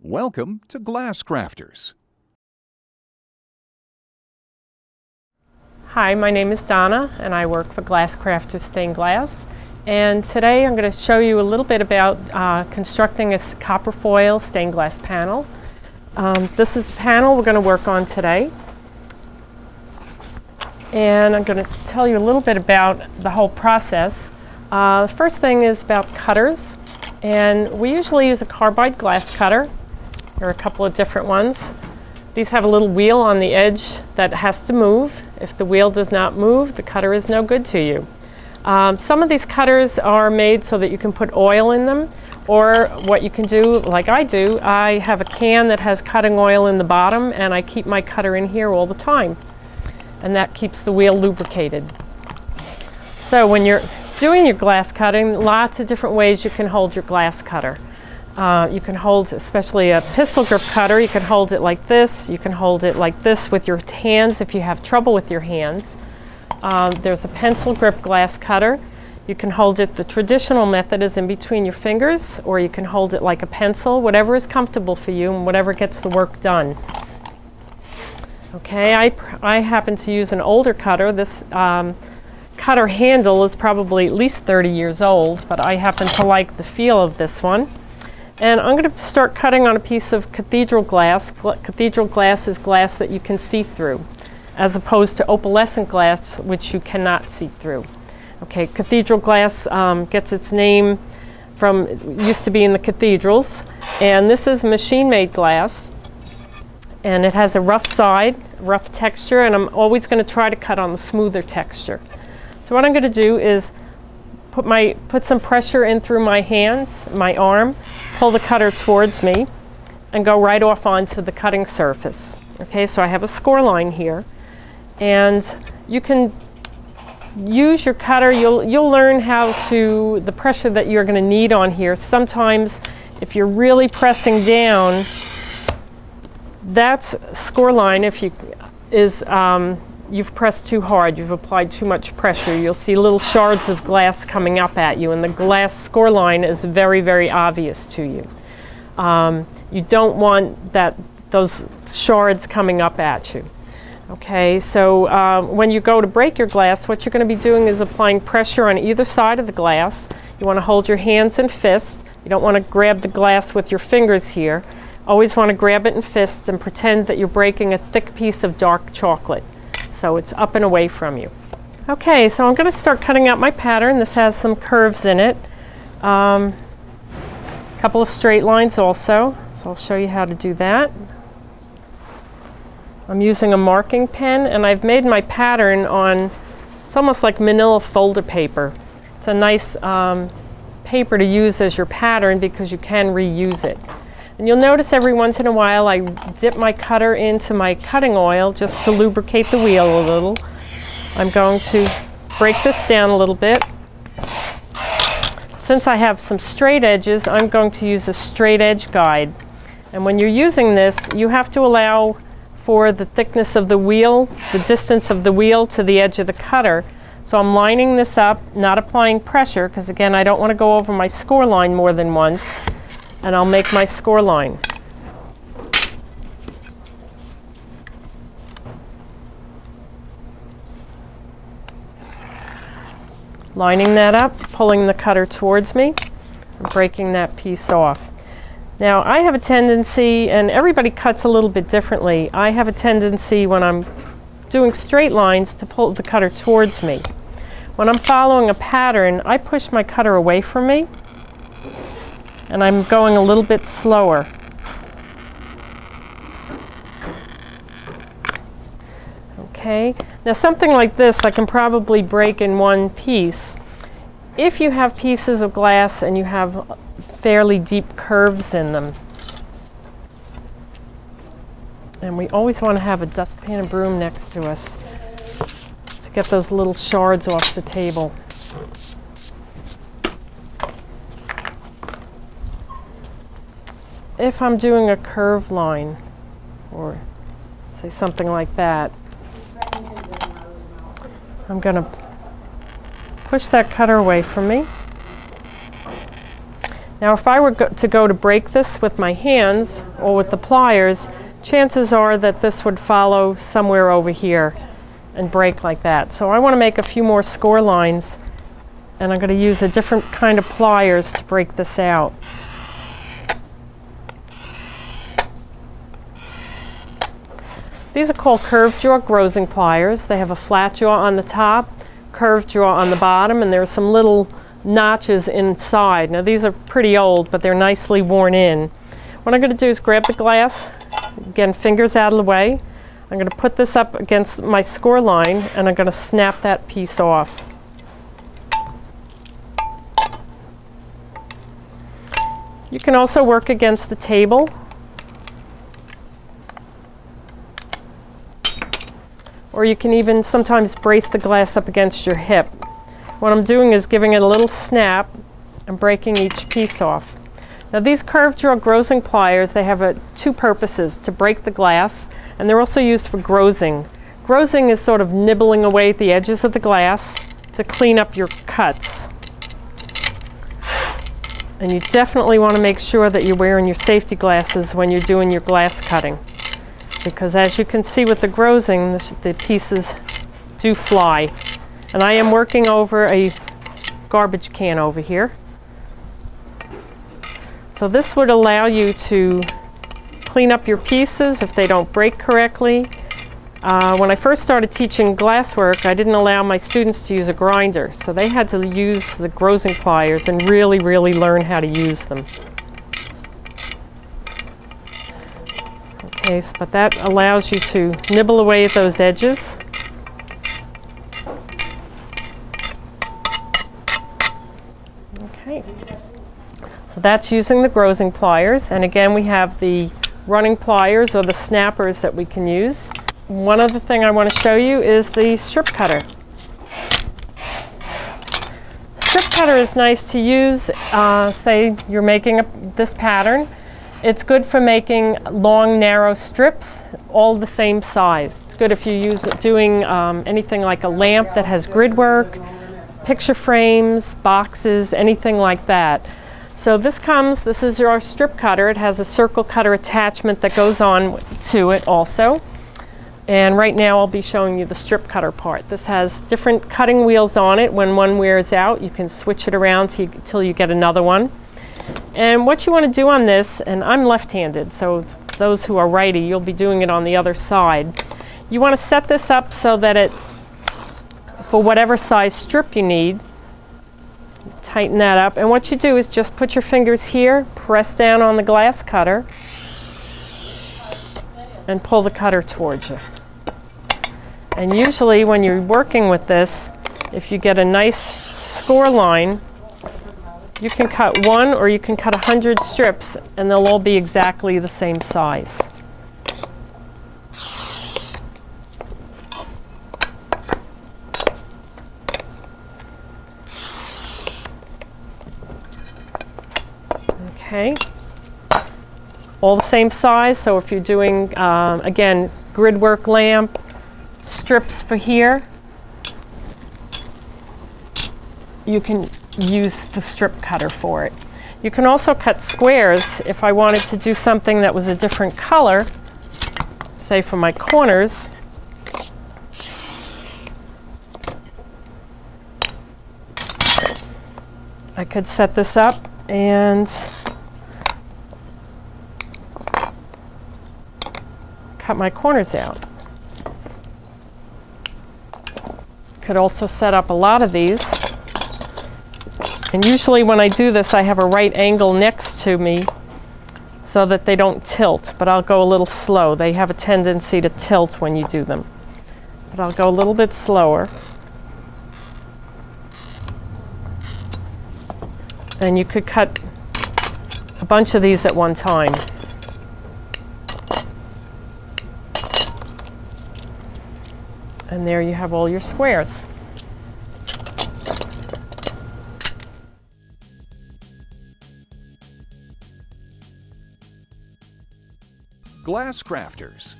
Welcome to Glass Crafters. Hi, my name is Donna and I work for Glass Crafters Stained Glass. And today I'm going to show you a little bit about constructing a copper foil stained glass panel. This is the panel we're going to work on today. And I'm going to tell you a little bit about the whole process. The first thing is about cutters. And we usually use a carbide glass cutter. There are a couple of different ones. These have a little wheel on the edge that has to move. If the wheel does not move, the cutter is no good to you. Some of these cutters are made so that you can put oil in them, or what you can do, like I do, I have a can that has cutting oil in the bottom and I keep my cutter in here all the time. And that keeps the wheel lubricated. So when you're doing your glass cutting, lots of different ways you can hold your glass cutter. You can hold, especially a pistol grip cutter, you can hold it like this. You can hold it like this with your hands if you have trouble with your hands. There's a pencil grip glass cutter. You can hold it, the traditional method is in between your fingers, or you can hold it like a pencil, whatever is comfortable for you and whatever gets the work done. Okay, I happen to use an older cutter. This cutter handle is probably at least 30 years old, but I happen to like the feel of this one. And I'm going to start cutting on a piece of cathedral glass. Cathedral glass is glass that you can see through, as opposed to opalescent glass, which you cannot see through. Okay, cathedral glass gets its name from, used to be in the cathedrals, and this is machine-made glass. And it has a rough side, rough texture, and I'm always going to try to cut on the smoother texture. So what I'm going to do is put some pressure in through my hands, my arm, pull the cutter towards me, and go right off onto the cutting surface. Okay, so I have a score line here, and you can use your cutter. You'll learn the pressure that you're going to need on here. Sometimes, if you're really pressing down, that's score line. You've pressed too hard, you've applied too much pressure, you'll see little shards of glass coming up at you, and the glass score line is very, very obvious to you. You don't want those shards coming up at you. Okay, so when you go to break your glass, what you're going to be doing is applying pressure on either side of the glass. You want to hold your hands in fists. You don't want to grab the glass with your fingers here. Always want to grab it in fists and pretend that you're breaking a thick piece of dark chocolate, so it's up and away from you. Okay, so I'm going to start cutting out my pattern. This has some curves in it. A couple of straight lines also, so I'll show you how to do that. I'm using a marking pen, and I've made my pattern on, it's almost like manila folder paper. It's a nice paper to use as your pattern because you can reuse it. And you'll notice every once in a while I dip my cutter into my cutting oil just to lubricate the wheel a little. I'm going to break this down a little bit. Since I have some straight edges, I'm going to use a straight edge guide. And when you're using this, you have to allow for the thickness of the wheel, the distance of the wheel to the edge of the cutter. So I'm lining this up, not applying pressure, because again, I don't want to go over my score line more than once. And I'll make my score line. Lining that up, pulling the cutter towards me, and breaking that piece off. Now I have a tendency, and everybody cuts a little bit differently, I have a tendency when I'm doing straight lines to pull the cutter towards me. When I'm following a pattern, I push my cutter away from me, and I'm going a little bit slower. Okay, now something like this I can probably break in one piece. If you have pieces of glass and you have fairly deep curves in them, and we always want to have a dustpan and broom next to us to get those little shards off the table. If I'm doing a curve line, or say something like that, I'm going to push that cutter away from me. Now if I were to break this with my hands or with the pliers, chances are that this would follow somewhere over here and break like that. So I want to make a few more score lines, and I'm going to use a different kind of pliers to break this out. These are called curved jaw grosing pliers. They have a flat jaw on the top, curved jaw on the bottom, and there are some little notches inside. Now these are pretty old, but they're nicely worn in. What I'm going to do is grab the glass, again fingers out of the way. I'm going to put this up against my score line, and I'm going to snap that piece off. You can also work against the table, or you can even sometimes brace the glass up against your hip. What I'm doing is giving it a little snap and breaking each piece off. Now these curved jaw grosing pliers, they have two purposes: to break the glass, and they're also used for grosing. Grosing is sort of nibbling away at the edges of the glass to clean up your cuts. And you definitely want to make sure that you're wearing your safety glasses when you're doing your glass cutting, because as you can see with the grosing, the pieces do fly. And I am working over a garbage can over here. So this would allow you to clean up your pieces if they don't break correctly. When I first started teaching glasswork, I didn't allow my students to use a grinder, so they had to use the grosing pliers and really, really learn how to use them. Okay, but that allows you to nibble away at those edges. Okay, so that's using the grosing pliers, and again we have the running pliers or the snappers that we can use. One other thing I want to show you is the strip cutter. Strip cutter is nice to use, say you're making this pattern. It's good for making long, narrow strips, all the same size. It's good if you're doing anything like a lamp that has grid work, picture frames, boxes, anything like that. So this is your strip cutter. It has a circle cutter attachment that goes on to it also. And right now I'll be showing you the strip cutter part. This has different cutting wheels on it. When one wears out, you can switch it around till you get another one. And what you want to do on this, and I'm left-handed, so those who are righty, you'll be doing it on the other side. You want to set this up so that for whatever size strip you need, tighten that up. And what you do is just put your fingers here, press down on the glass cutter, and pull the cutter towards you. And usually when you're working with this, if you get a nice score line, you can cut 1 or you can cut 100 strips, and they'll all be exactly the same size. Okay, all the same size. So if you're doing, again, grid work lamp, strips for here, you can use the strip cutter for it. You can also cut squares if I wanted to do something that was a different color, say for my corners. I could set this up and cut my corners out. Could also set up a lot of these. And usually when I do this, I have a right angle next to me so that they don't tilt, but I'll go a little slow. They have a tendency to tilt when you do them. But I'll go a little bit slower. And you could cut a bunch of these at one time. And there you have all your squares. Glass crafters.